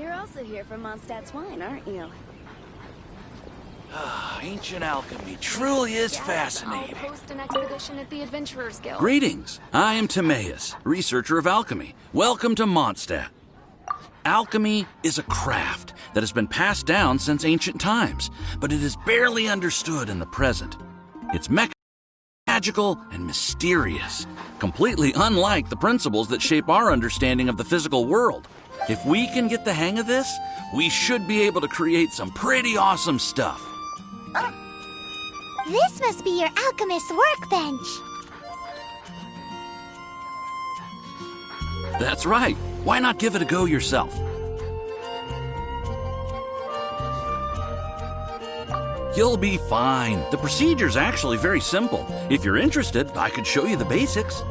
You're also here for Mondstadt's wine, aren't you? Ancient alchemy truly is fascinating. I'll host an expedition at the Adventurers Guild. Greetings. I am Timaeus, researcher of alchemy. Welcome to Mondstadt. Alchemy is a craft that has been passed down since ancient times, but it is barely understood in the present. It's magical and mysterious, completely unlike the principles that shape our understanding of the physical world. If we can get the hang of this, we should be able to create some pretty awesome stuff. This must be your alchemist's workbench. That's right. Why not give it a go yourself? You'll be fine. The procedure's actually very simple. If you're interested, I could show you the basics.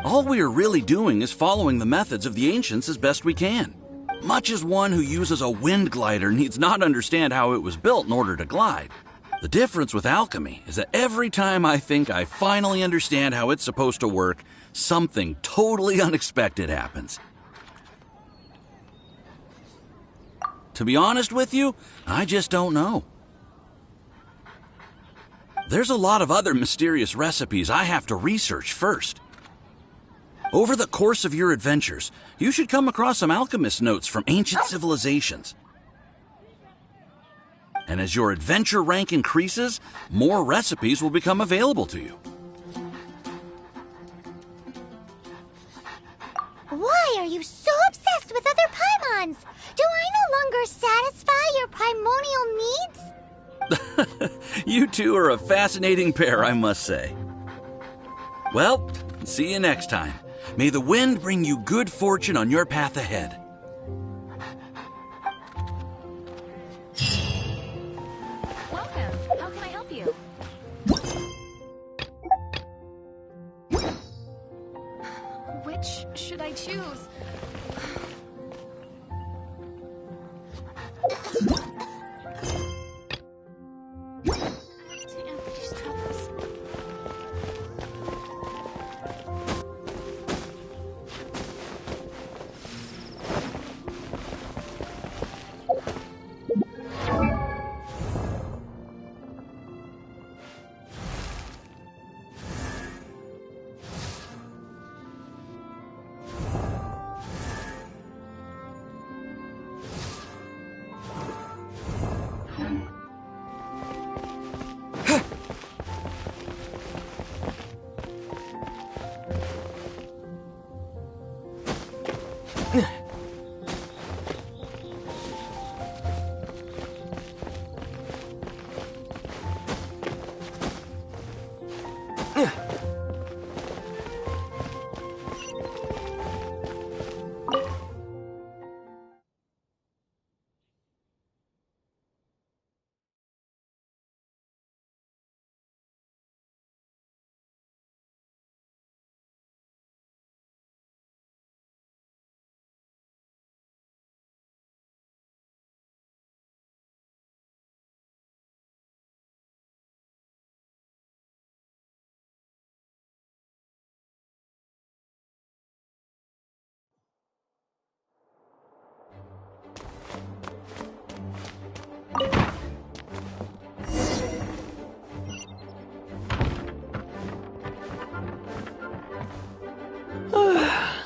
All we are really doing is following the methods of the ancients as best we can. Much as one who uses a wind glider needs not understand how it was built in order to glide. The difference with alchemy is that every time I think I finally understand how it's supposed to work, something totally unexpected happens. To be honest with you, I just don't know. There's a lot of other mysterious recipes I have to research first. Over the course of your adventures, you should come across some alchemist notes from ancient civilizations. And as your adventure rank increases, more recipes will become available to you. Why are you so obsessed with other Paimons? Do I no longer satisfy your primordial needs? You two are a fascinating pair, I must say. Well, see you next time. May the wind bring you good fortune on your path ahead. Welcome. How can I help you? Which should I choose?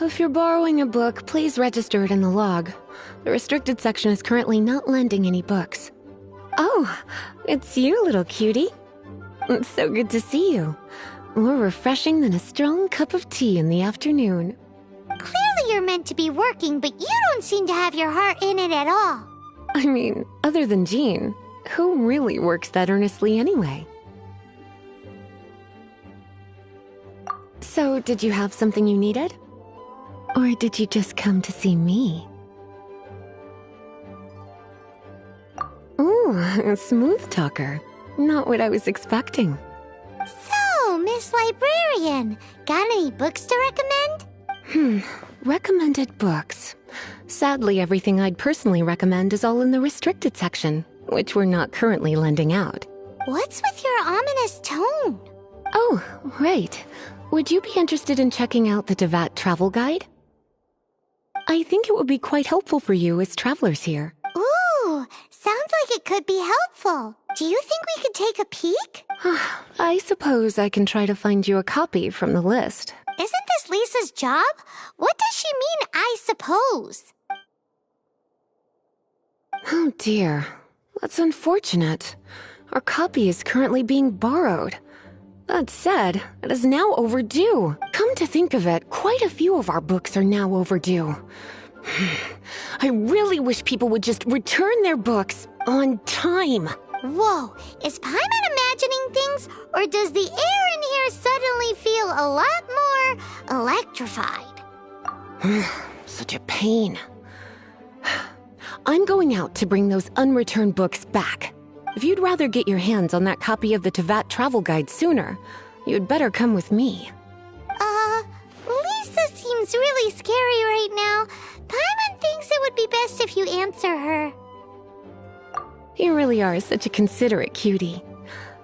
If you're borrowing a book, please register it in the log. The restricted section is currently not lending any books. Oh, it's you, little cutie. It's so good to see you. More refreshing than a strong cup of tea in the afternoon. Clearly you're meant to be working, but you don't seem to have your heart in it at all. I mean, other than Jean, who really works that earnestly anyway? So, did you have something you needed? Or did you just come to see me? Ooh, a smooth talker. Not what I was expecting. So, Miss Librarian, got any books to recommend? Recommended books. Sadly, everything I'd personally recommend is all in the restricted section, which we're not currently lending out. What's with your ominous tone? Oh, right. Would you be interested in checking out the Devat travel guide? I think it would be quite helpful for you as travelers here. Ooh, sounds like it could be helpful. Do you think we could take a peek? I suppose I can try to find you a copy from the list. Isn't this Lisa's job? What does she mean, I suppose? Oh dear, that's unfortunate. Our copy is currently being borrowed. That said, it is now overdue. Come to think of it, quite a few of our books are now overdue. I really wish people would just return their books on time. Whoa, is Paimon imagining things, or does the air in here suddenly feel a lot more electrified? Such a pain. I'm going out to bring those unreturned books back. If you'd rather get your hands on that copy of the Tevat travel guide sooner, you'd better come with me. Lisa seems really scary right now. Paimon thinks it would be best if you answer her. You really are such a considerate cutie.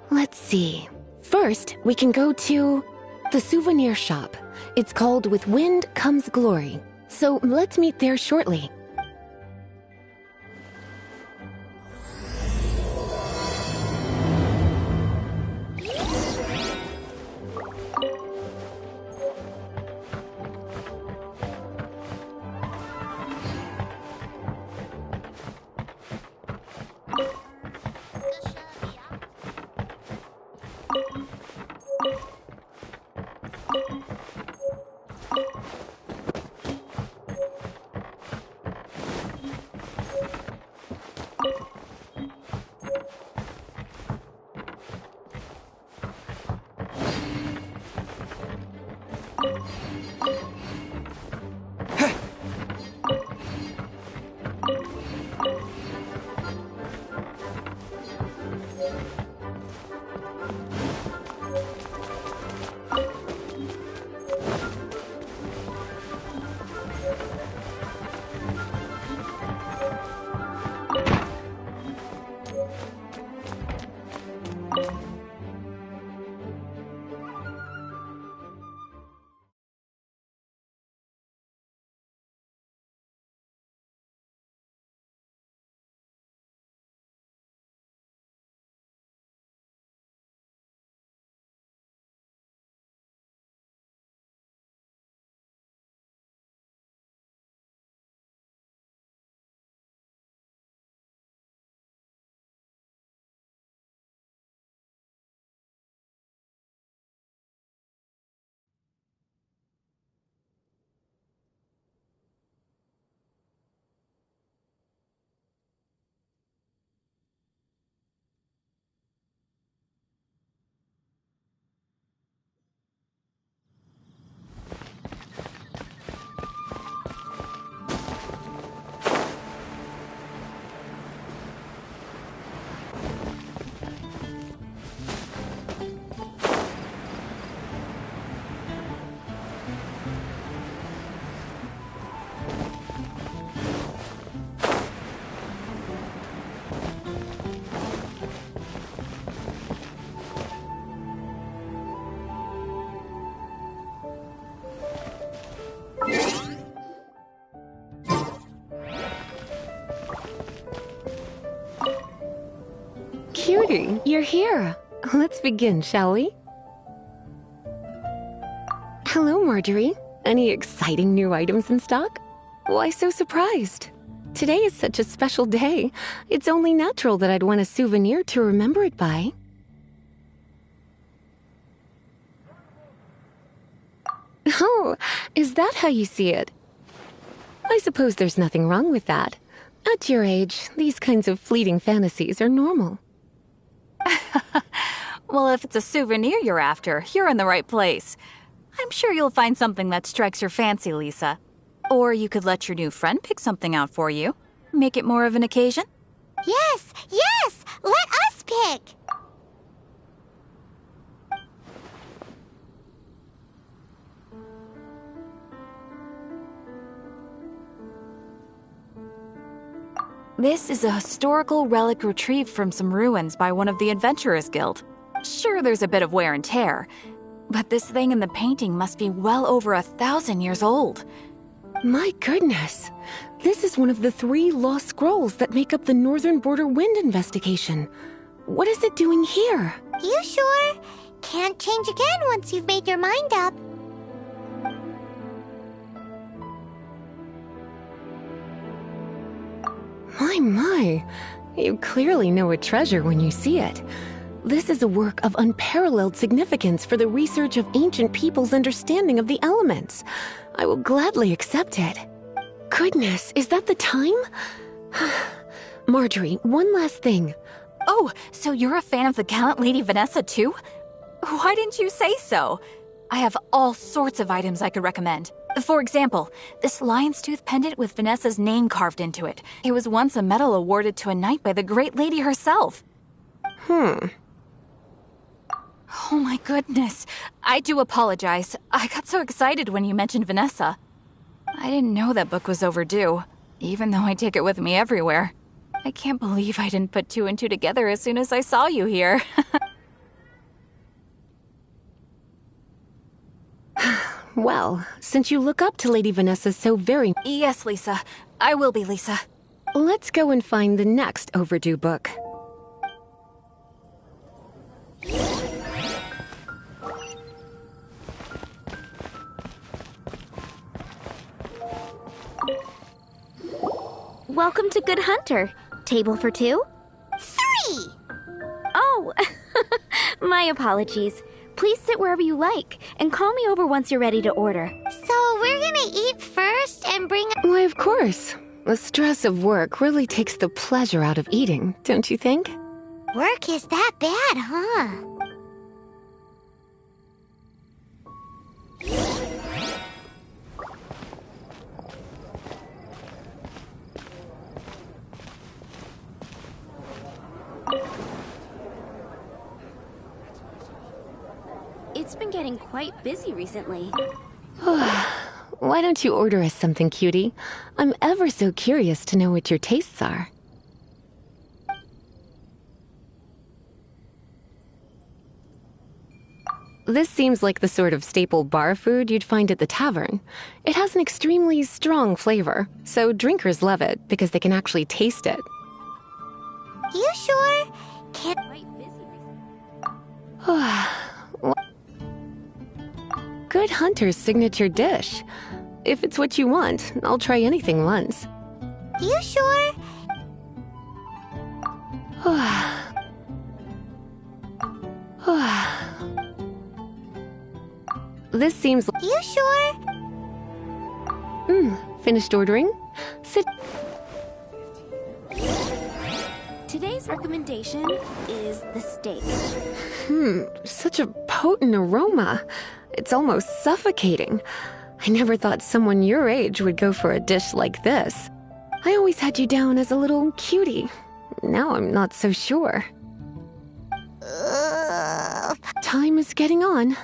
Let's see. First, we can go to the souvenir shop. It's called With Wind Comes Glory. So let's meet there shortly. Cutie, you're here. Let's begin, shall we? Hello, Marjorie. Any exciting new items in stock? Why so surprised? Today is such a special day. It's only natural that I'd want a souvenir to remember it by. Oh, is that how you see it? I suppose there's nothing wrong with that. At your age, these kinds of fleeting fantasies are normal. Well, if it's a souvenir you're after, you're in the right place. I'm sure you'll find something that strikes your fancy, Lisa. Or you could let your new friend pick something out for you. Make it more of an occasion. Yes, yes! Let us pick! This is a historical relic retrieved from some ruins by one of the Adventurers Guild. Sure, there's a bit of wear and tear, but this thing in the painting must be well over 1,000 years old. My goodness. This is one of the 3 lost scrolls that make up the Northern Border Wind investigation. What is it doing here? You sure? Can't change again once you've made your mind up. My. You clearly know a treasure when you see it. This is a work of unparalleled significance for the research of ancient people's understanding of the elements. I will gladly accept it. Goodness, is that the time? Marjorie, one last thing. Oh, so you're a fan of the gallant Lady Vanessa too? Why didn't you say so? I have all sorts of items I could recommend. For example, this lion's tooth pendant with Vanessa's name carved into it. It was once a medal awarded to a knight by the great lady herself. Oh my goodness. I do apologize. I got so excited when you mentioned Vanessa. I didn't know that book was overdue, even though I take it with me everywhere. I can't believe I didn't put 2 and 2 together as soon as I saw you here. Well, since you look up to Lady Vanessa so very... Yes, Lisa. I will be, Lisa. Let's go and find the next overdue book. Welcome to Good Hunter. Table for 2? 3! Oh, my apologies. Please sit wherever you like, and call me over once you're ready to order. So we're gonna eat first and bring... Why, of course. The stress of work really takes the pleasure out of eating, don't you think? Work is that bad, huh? It's been getting quite busy recently. Why don't you order us something, cutie? I'm ever so curious to know what your tastes are. This seems like the sort of staple bar food you'd find at the tavern. It has an extremely strong flavor, so drinkers love it because they can actually taste it. You sure? Can't... Quite busy recently. Good Hunter's signature dish. If it's what you want, I'll try anything once. You sure? This seems... You sure? Finished ordering? Sit... Today's recommendation is the steak. Such a potent aroma. It's almost suffocating. I never thought someone your age would go for a dish like this. I always had you down as a little cutie. Now I'm not so sure. Time is getting on.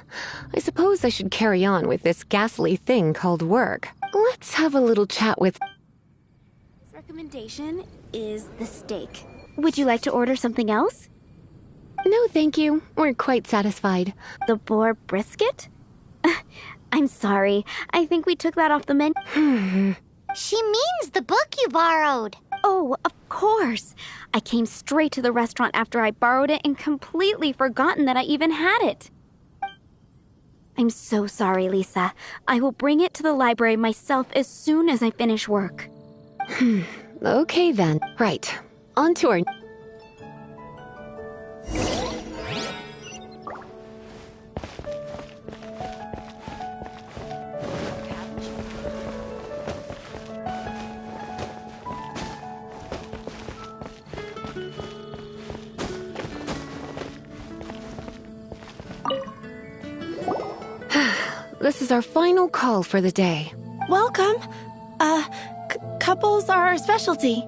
I suppose I should carry on with this ghastly thing called work. Let's have a little chat with... Today's recommendation is the steak. Would you like to order something else? No, thank you. We're quite satisfied. The boar brisket? I'm sorry. I think we took that off the menu. She means the book you borrowed. Oh, of course. I came straight to the restaurant after I borrowed it and completely forgotten that I even had it. I'm so sorry, Lisa. I will bring it to the library myself as soon as I finish work. Okay then. Right. On to our... This is our final call for the day. Welcome. Couples are our specialty.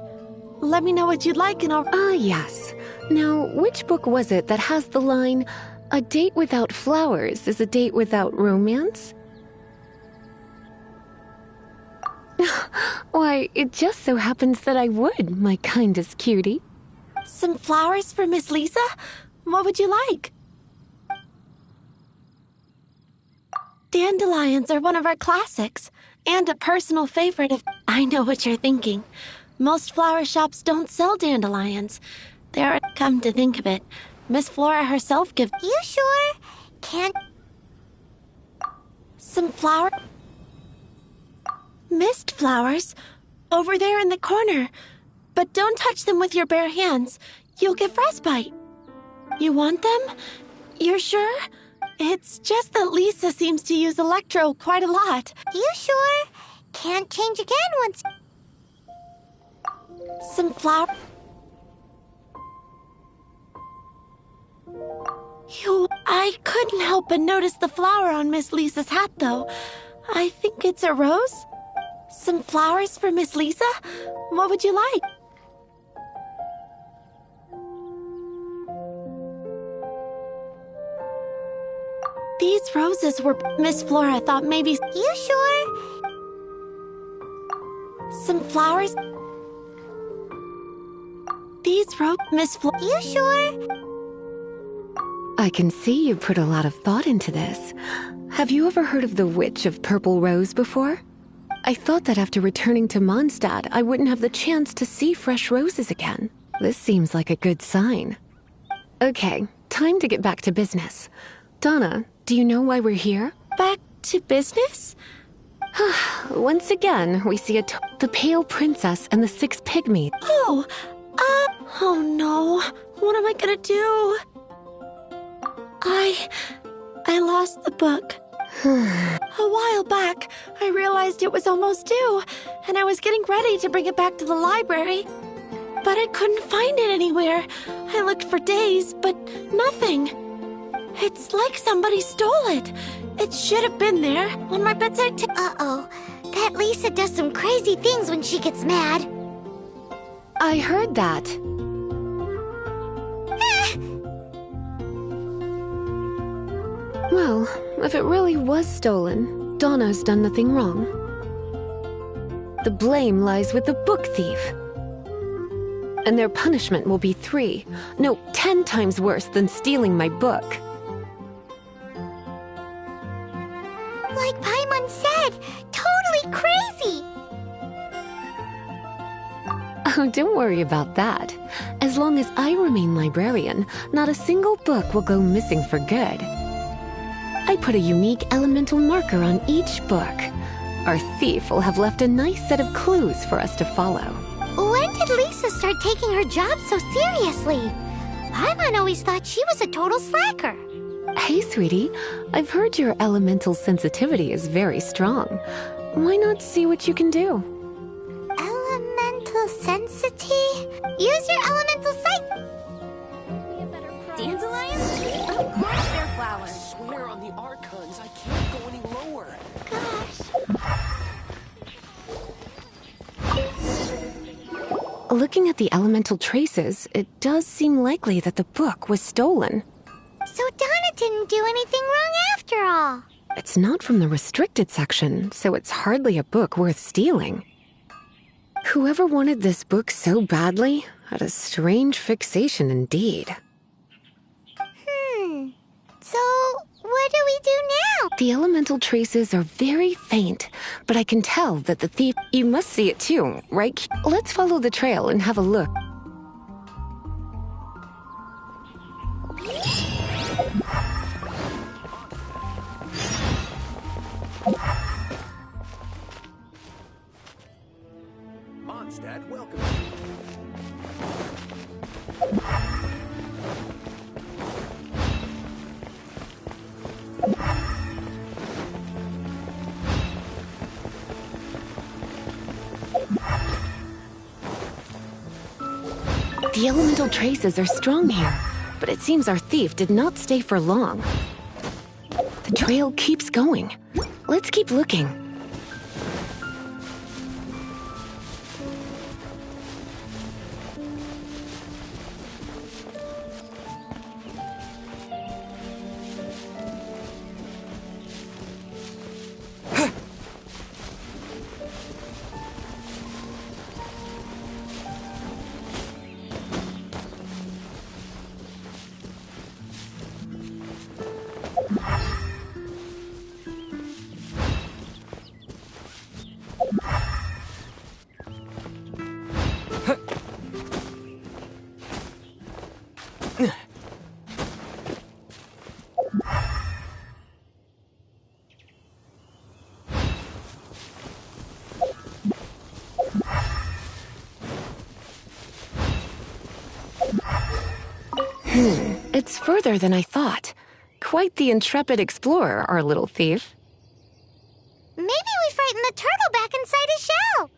Let me know what you'd like and I'll... Yes. Now, which book was it that has the line, "A date without flowers is a date without romance"? Why, it just so happens that I would, my kindest cutie. Some flowers for Miss Lisa? What would you like? Dandelions are one of our classics, and a personal favorite of... I know what you're thinking. Most flower shops don't sell dandelions. There, come to think of it, Miss Flora herself gives... You sure? Can't... Some flower... Mist flowers? Over there in the corner. But don't touch them with your bare hands. You'll get frostbite. You want them? You're sure? It's just that Lisa seems to use Electro quite a lot. You sure? Can't change again once... Some flower... I couldn't help but notice the flower on Miss Lisa's hat, though. I think it's a rose? Some flowers for Miss Lisa? What would you like? These roses were... Miss Flora thought maybe... You sure? Some flowers... These Miss Flora... You sure? I can see you put a lot of thought into this. Have you ever heard of the Witch of Purple Rose before? I thought that after returning to Mondstadt, I wouldn't have the chance to see fresh roses again. This seems like a good sign. Okay, time to get back to business. Donna, do you know why we're here? Back to business? Once again, we see the Pale Princess and the Six Pygmies. Oh no. What am I gonna do? I lost the book. A while back, I realized it was almost due, and I was getting ready to bring it back to the library. But I couldn't find it anywhere. I looked for days, but nothing. It's like somebody stole it. It should have been there on my bedside table. Uh-oh. That Lisa does some crazy things when she gets mad. I heard that. Well, if it really was stolen, Donna's done nothing wrong. The blame lies with the book thief. And their punishment will be 10 times worse than stealing my book. Like Paimon said, totally crazy! Oh, don't worry about that. As long as I remain librarian, not a single book will go missing for good. I put a unique elemental marker on each book. Our thief will have left a nice set of clues for us to follow. When did Lisa start taking her job so seriously? Paimon always thought she was a total slacker. Hey, sweetie, I've heard your elemental sensitivity is very strong. Why not see what you can do? Elemental sensity? Use your elemental sight! Dandelions? Of course they're flowers. I swear on the Archons, I can't go any lower. Gosh. Looking at the elemental traces, it does seem likely that the book was stolen. So Donna didn't do anything wrong after all. It's not from the restricted section, so it's hardly a book worth stealing. Whoever wanted this book so badly had a strange fixation indeed. So, what do we do now? The elemental traces are very faint, but I can tell that the thief... You must see it too, right? Let's follow the trail and have a look. Mondstadt, welcome. The elemental traces are strong here, but it seems our thief did not stay for long. The trail keeps going. Let's keep looking. It's further than I thought. Quite the intrepid explorer, our little thief. Maybe we frightened the turtle back inside his shell.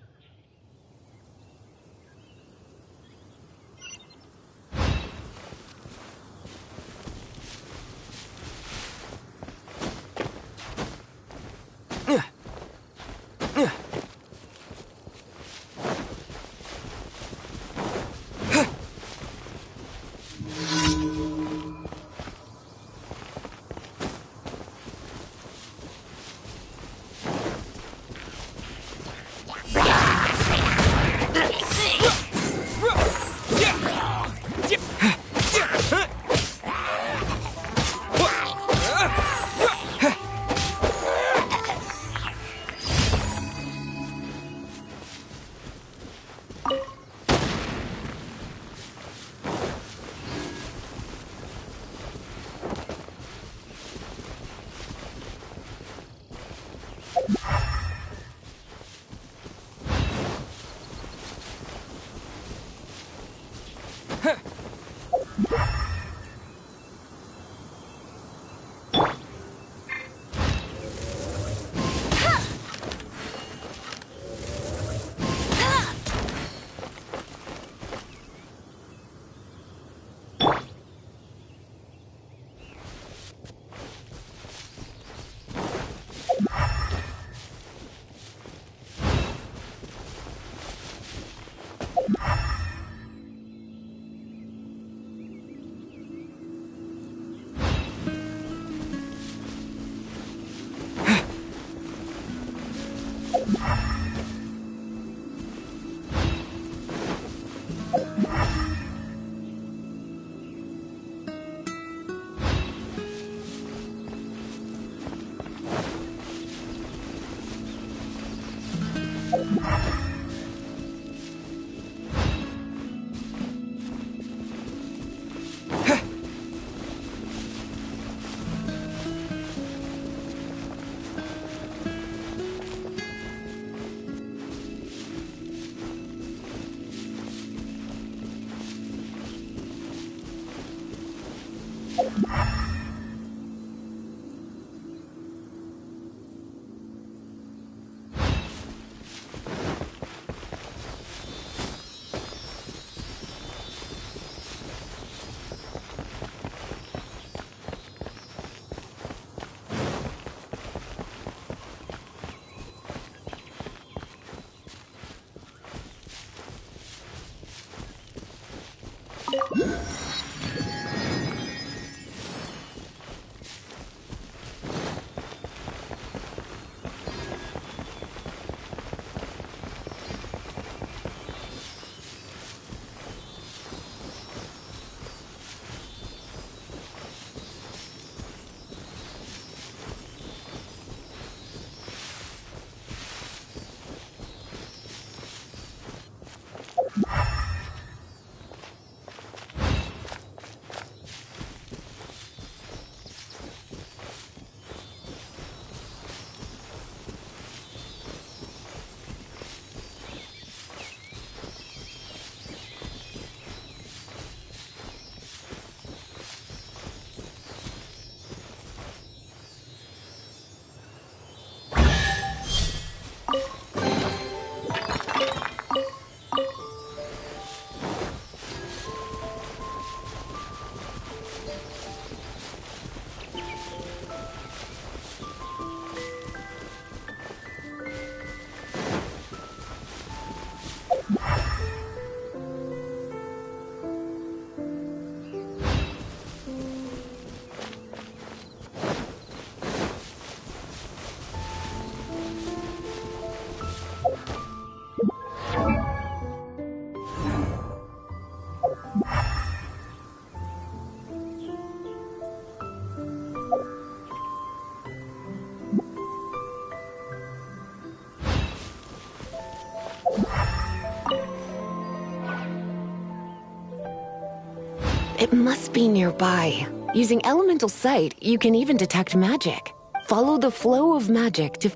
It must be nearby. Using elemental sight, you can even detect magic. Follow the flow of magic to...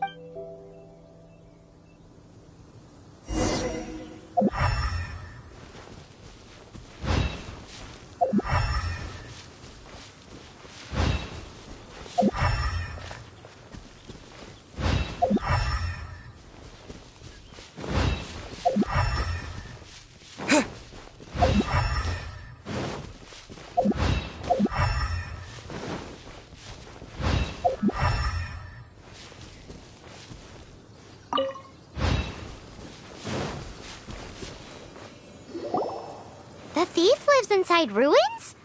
The thief lives inside ruins?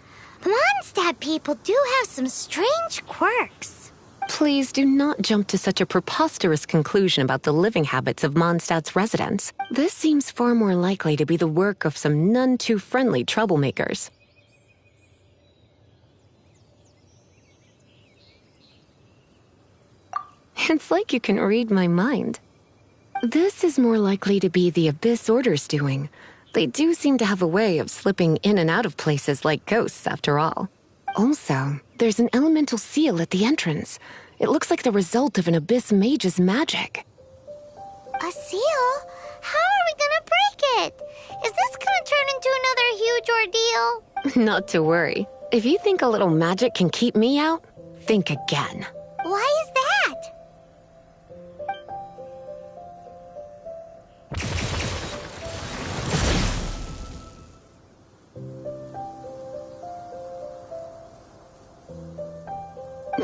Mondstadt people do have some strange quirks. Please do not jump to such a preposterous conclusion about the living habits of Mondstadt's residents. This seems far more likely to be the work of some none-too-friendly troublemakers. It's like you can read my mind. This is more likely to be the Abyss Order's doing. They do seem to have a way of slipping in and out of places like ghosts, after all. Also, there's an elemental seal at the entrance. It looks like the result of an Abyss mage's magic. A seal? How are we gonna break it? Is this gonna turn into another huge ordeal? Not to worry. If you think a little magic can keep me out, think again. Why is that?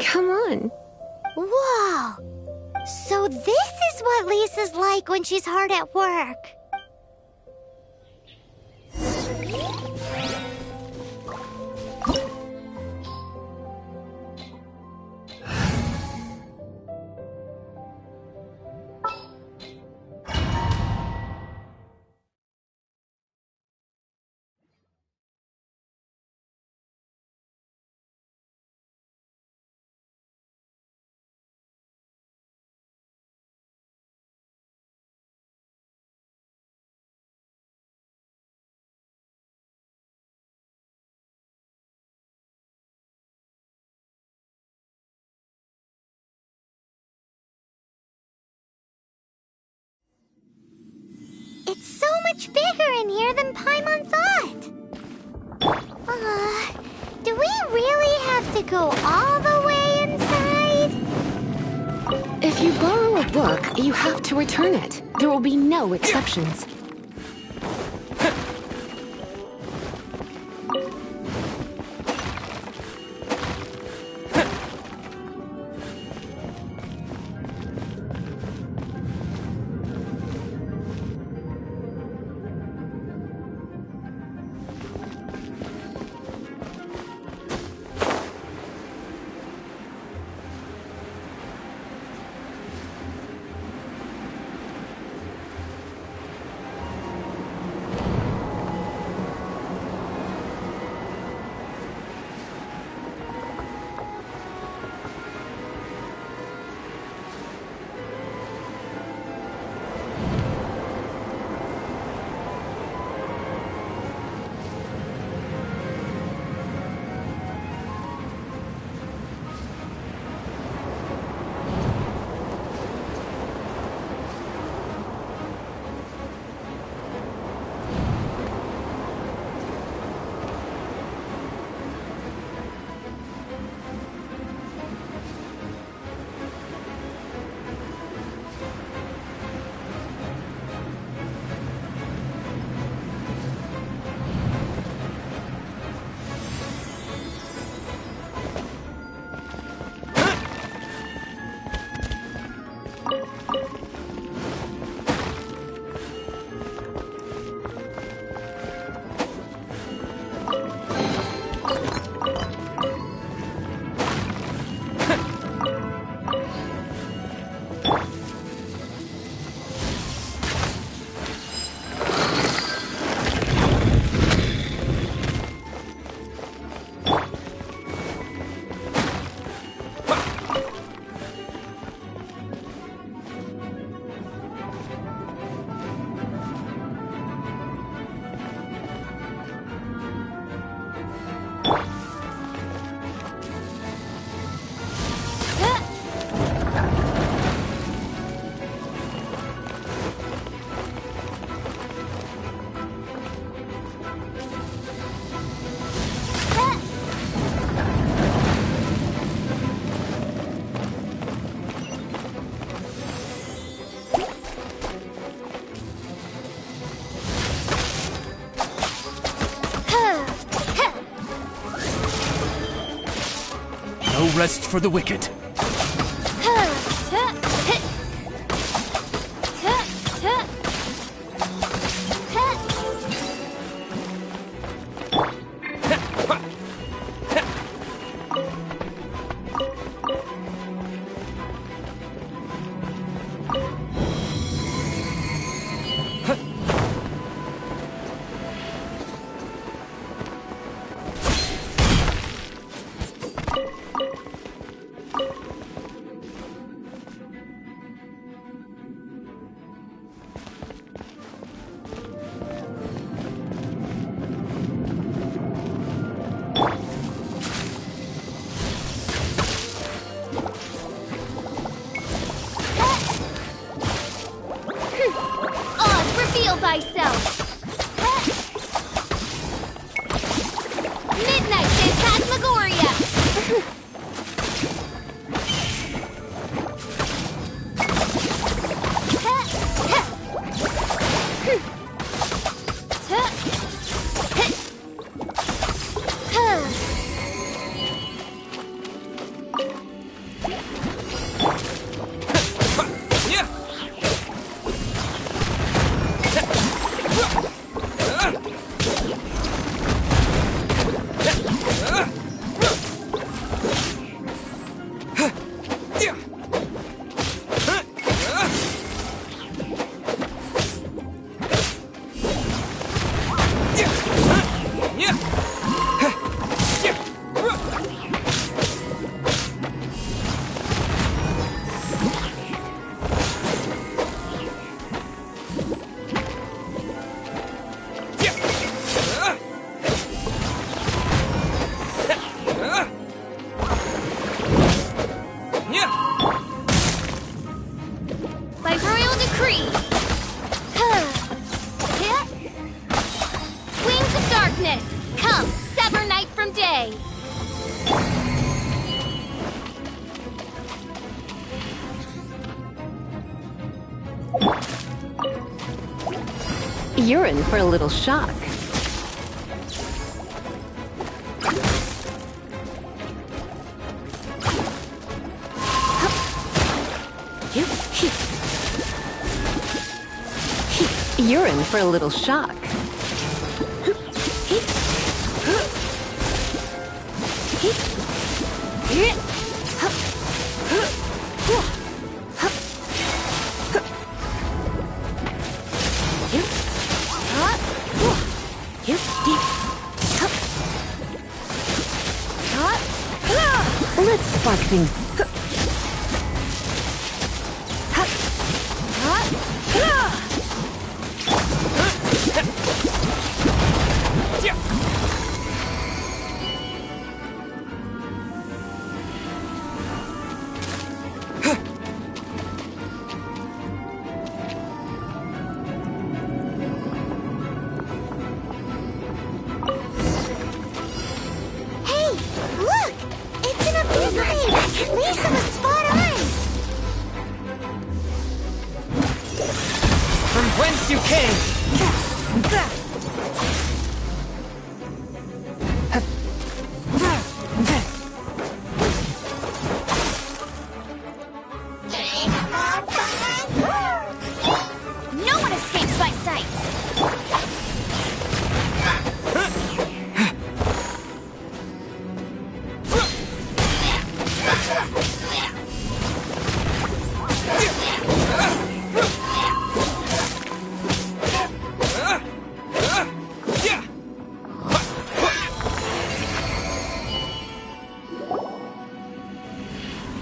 Come on. Whoa! So this is what Lisa's like when she's hard at work. It's so much bigger in here than Paimon thought. Do we really have to go all the way inside? If you borrow a book, you have to return it. There will be no exceptions. No rest for the wicked. Feel thyself! Midnight Phantasmagoria! By royal decree! Wings of darkness! Come, sever night from day! You're in for a little shock. You're in for a little shock. Let's spark things. Lisa was spot on! From whence you came! No one escapes my sights!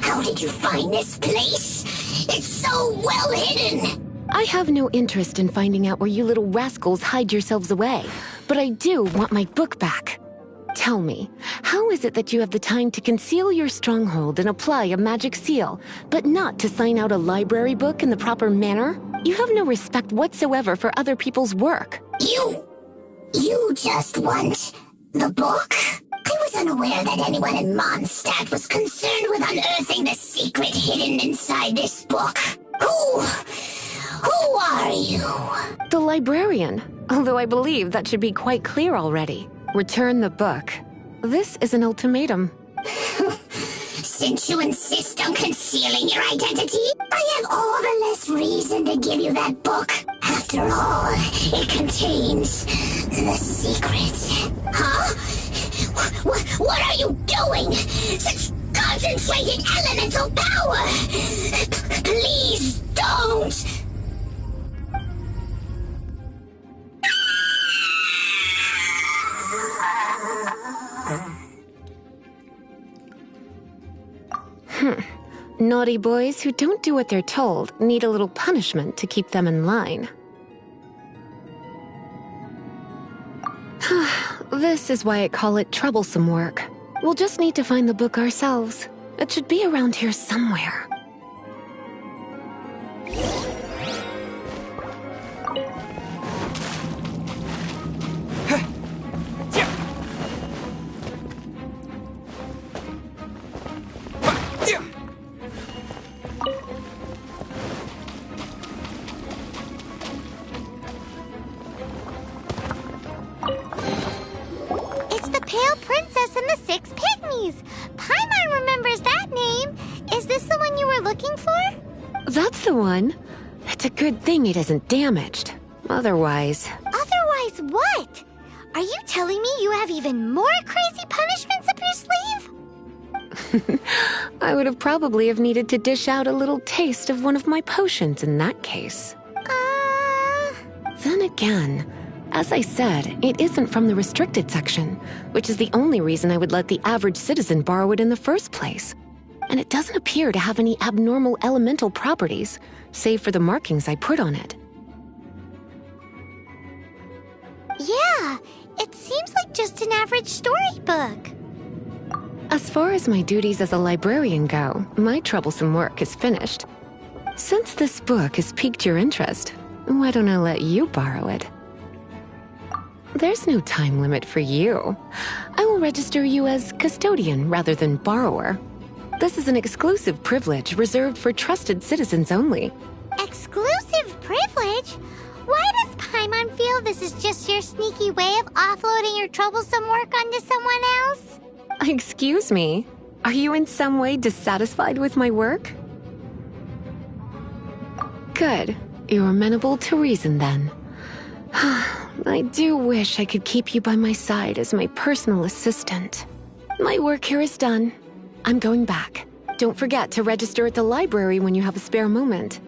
How did you find this place? It's so well hidden! I have no interest in finding out where you little rascals hide yourselves away, but I do want my book back. Tell me, how is it that you have the time to conceal your stronghold and apply a magic seal, but not to sign out a library book in the proper manner? You have no respect whatsoever for other people's work. You just want the book? I was unaware that anyone in Mondstadt was concerned with unearthing the secret hidden inside this book. Who are you? The Librarian, although I believe that should be quite clear already. Return the book. This is an ultimatum. Since you insist on concealing your identity, I have all the less reason to give you that book. After all, it contains the secret. Huh? What are you doing? Such concentrated elemental power! Please don't! Naughty boys who don't do what they're told need a little punishment to keep them in line. This is why I call it troublesome work. We'll just need to find the book ourselves. It should be around here somewhere. nice! Paimon remembers that name. Is this the one you were looking for? That's the one. It's a good thing it isn't damaged. Otherwise... Otherwise what? Are you telling me you have even more crazy punishments up your sleeve? I would have probably have needed to dish out a little taste of one of my potions in that case. Then again, as I said, it isn't from the restricted section, which is the only reason I would let the average citizen borrow it in the first place. And it doesn't appear to have any abnormal elemental properties, save for the markings I put on it. Yeah, it seems like just an average storybook. As far as my duties as a librarian go, my troublesome work is finished. Since this book has piqued your interest, why don't I let you borrow it? There's no time limit for you. I will register you as custodian rather than borrower. This is an exclusive privilege reserved for trusted citizens only. Exclusive privilege? Why does Paimon feel this is just your sneaky way of offloading your troublesome work onto someone else? Excuse me, are you in some way dissatisfied with my work? Good. You're amenable to reason then. I do wish I could keep you by my side as my personal assistant. My work here is done. I'm going back. Don't forget to register at the library when you have a spare moment.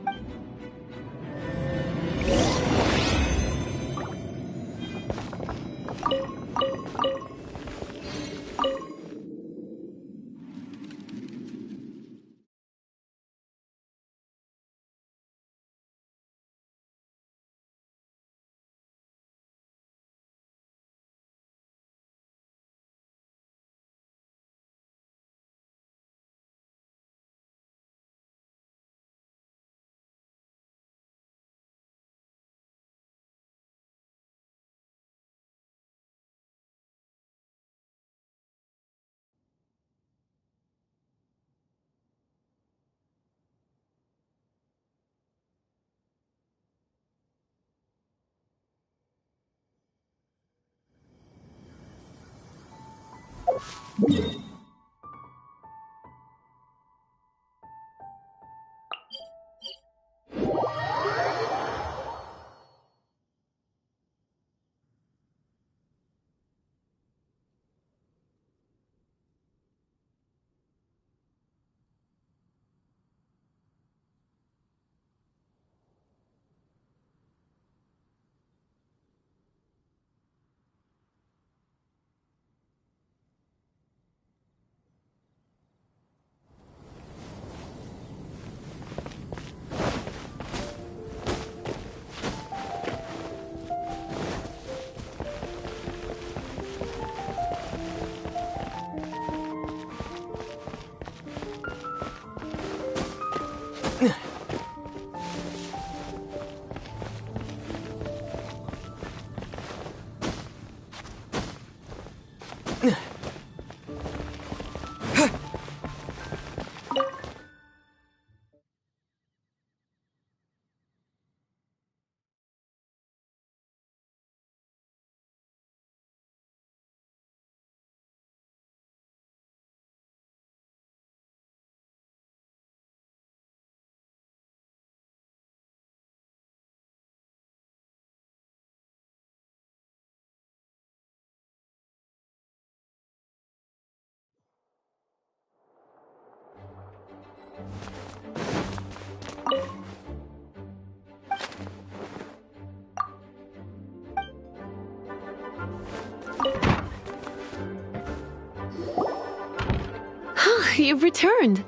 You've returned.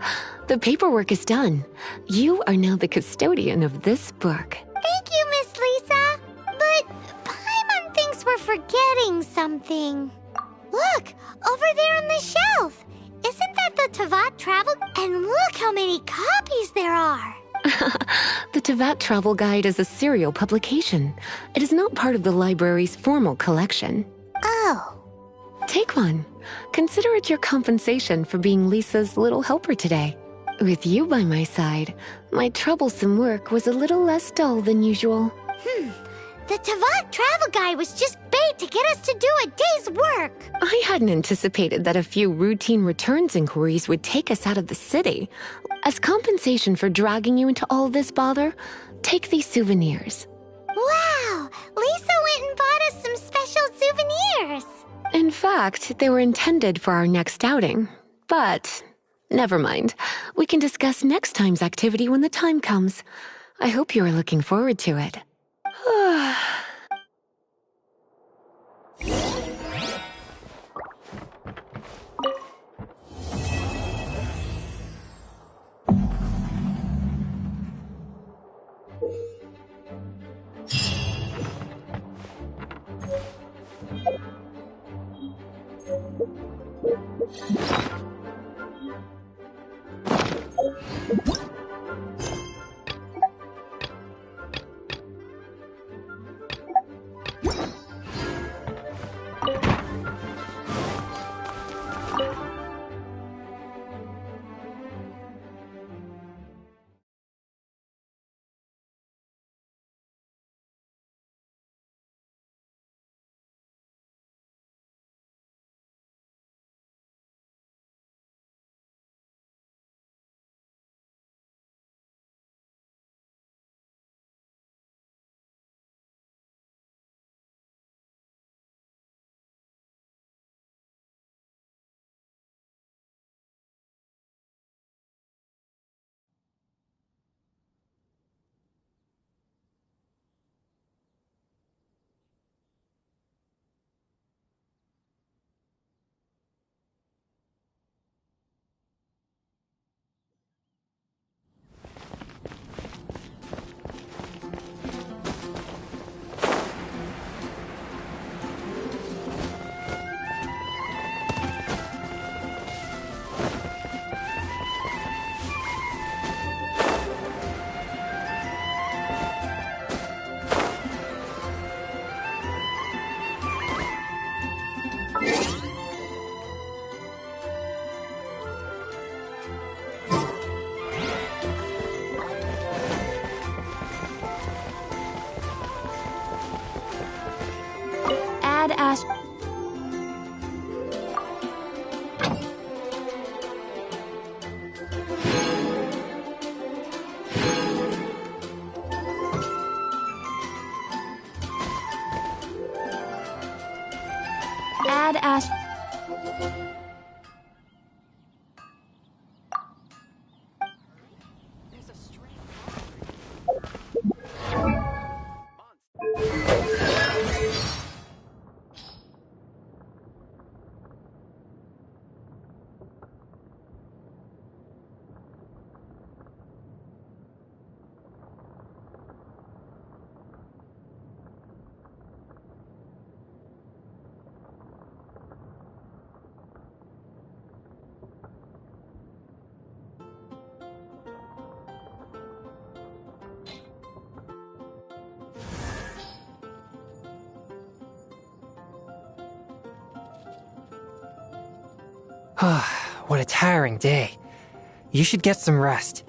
The paperwork is done. You are now the custodian of this book. Thank you, Miss Lisa. But Paimon thinks we're forgetting something. Look, over there on the shelf. Isn't that the Tavat Travel? And look how many copies there are. The Tavat Travel Guide is a serial publication. It is not part of the library's formal collection. Oh. Take one. Consider it your compensation for being Lisa's little helper today. With you by my side, my troublesome work was a little less dull than usual. The Tavat travel guy was just bait to get us to do a day's work. I hadn't anticipated that a few routine returns inquiries would take us out of the city. As compensation for dragging you into all this bother, take these souvenirs. Wow! Lisa went and bought us some special souvenirs. In fact, they were intended for our next outing. But never mind. We can discuss next time's activity when the time comes. I hope you are looking forward to it. Add Ash. Add Ash. What a tiring day. You should get some rest.